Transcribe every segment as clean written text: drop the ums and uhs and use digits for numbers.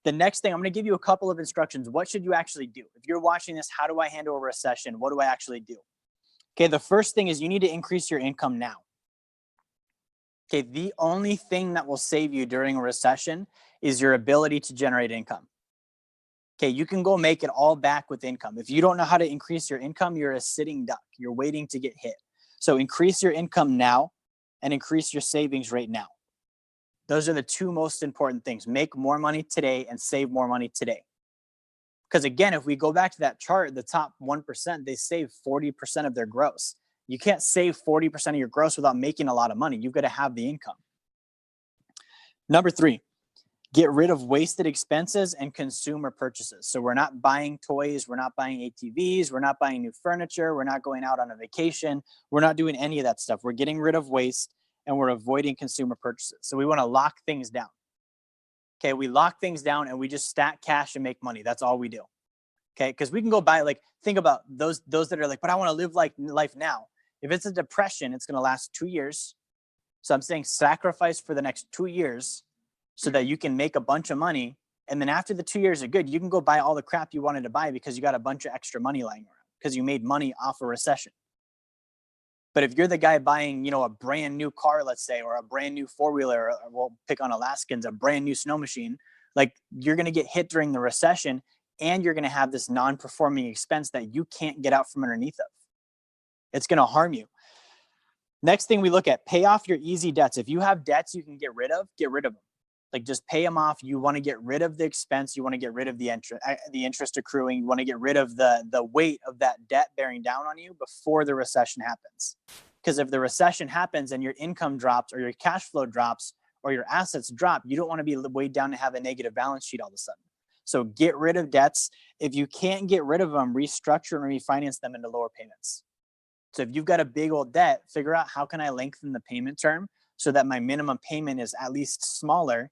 The next thing, I'm going to give you a couple of instructions. What should you actually do? If you're watching this, how do I handle a recession? What do I actually do? Okay, the first thing is you need to increase your income now. Okay, the only thing that will save you during a recession is your ability to generate income. Okay, you can go make it all back with income. If you don't know how to increase your income, you're a sitting duck. You're waiting to get hit. So increase your income now and increase your savings rate now. Those are the two most important things. Make more money today and save more money today. Because again, if we go back to that chart, the top 1%, they save 40% of their gross. You can't save 40% of your gross without making a lot of money. You've got to have the income. Number 3, get rid of wasted expenses and consumer purchases. So we're not buying toys. We're not buying ATVs. We're not buying new furniture. We're not going out on a vacation. We're not doing any of that stuff. We're getting rid of waste and we're avoiding consumer purchases. So we want to lock things down. Okay, we lock things down and we just stack cash and make money. That's all we do. Okay, because we can go buy, like, think about those that are like, but I want to live like life now. If it's a depression, it's going to last 2 years. So I'm saying sacrifice for the next 2 years so that you can make a bunch of money. And then after the 2 years are good, you can go buy all the crap you wanted to buy because you got a bunch of extra money lying around because you made money off a recession. But if you're the guy buying, a brand new car, let's say, or a brand new 4-wheeler, or we'll pick on Alaskans, a brand new snow machine, like, you're going to get hit during the recession and you're going to have this non-performing expense that you can't get out from underneath of. It's going to harm you. Next thing we look at, pay off your easy debts. If you have debts you can get rid of them. Like, just pay them off. You want to get rid of the expense. You want to get rid of the interest accruing. You want to get rid of the weight of that debt bearing down on you before the recession happens. Because if the recession happens and your income drops or your cash flow drops or your assets drop, you don't want to be weighed down to have a negative balance sheet all of a sudden. So get rid of debts. If you can't get rid of them, restructure and refinance them into lower payments. So if you've got a big old debt, figure out how can I lengthen the payment term so that my minimum payment is at least smaller.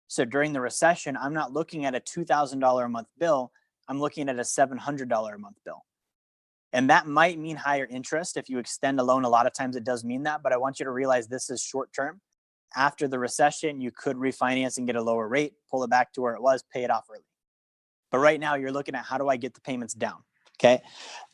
So during the recession, I'm not looking at a $2,000 a month bill. I'm looking at a $700 a month bill. And that might mean higher interest. If you extend a loan, a lot of times it does mean that. But I want you to realize this is short term. After the recession, you could refinance and get a lower rate, pull it back to where it was, pay it off early. But right now you're looking at how do I get the payments down? Okay.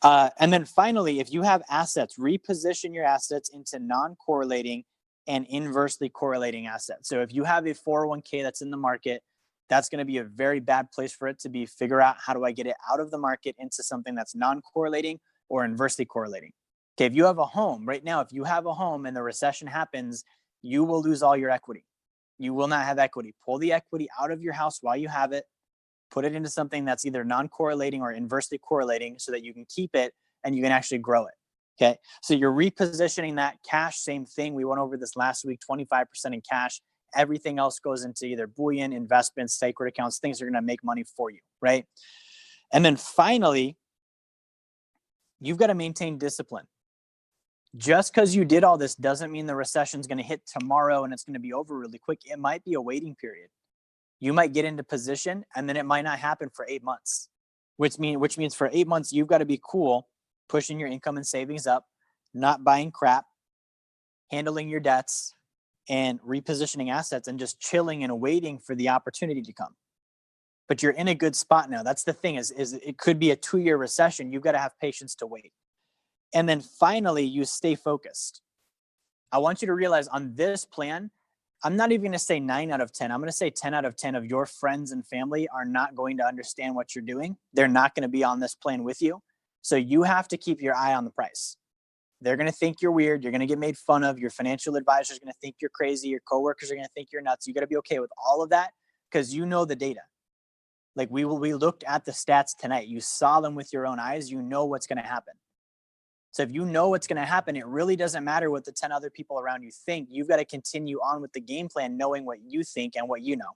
And then finally, if you have assets, reposition your assets into non-correlating and inversely correlating assets. So if you have a 401k that's in the market, that's going to be a very bad place for it to be. Figure out how do I get it out of the market into something that's non-correlating or inversely correlating. Okay, if you have a home right now, if you have a home and the recession happens, you will lose all your equity. You will not have equity. Pull the equity out of your house while you have it. Put it into something that's either non-correlating or inversely correlating so that you can keep it and you can actually grow it. Okay, so you're repositioning that cash, same thing. We went over this last week, 25% in cash. Everything else goes into either bullion, investments, sacred accounts, things that are going to make money for you, right? And then finally, you've got to maintain discipline. Just because you did all this doesn't mean the recession is going to hit tomorrow and it's going to be over really quick. It might be a waiting period. You might get into position and then it might not happen for 8 months, which means for 8 months, you've got to be cool, pushing your income and savings up, not buying crap, handling your debts, and repositioning assets and just chilling and waiting for the opportunity to come. But you're in a good spot now. That's the thing is it could be a 2-year recession. You've got to have patience to wait. And then finally, you stay focused. I want you to realize on this plan, I'm not even going to say 9 out of 10. I'm going to say 10 out of 10 of your friends and family are not going to understand what you're doing. They're not going to be on this plan with you. So you have to keep your eye on the price. They're going to think you're weird. You're going to get made fun of. Your financial advisor is going to think you're crazy. Your coworkers are going to think you're nuts. You got to be okay with all of that because you know the data. Like we looked at the stats tonight. You saw them with your own eyes. You know what's going to happen. So if you know what's going to happen, it really doesn't matter what the 10 other people around you think. You've got to continue on with the game plan, knowing what you think and what you know.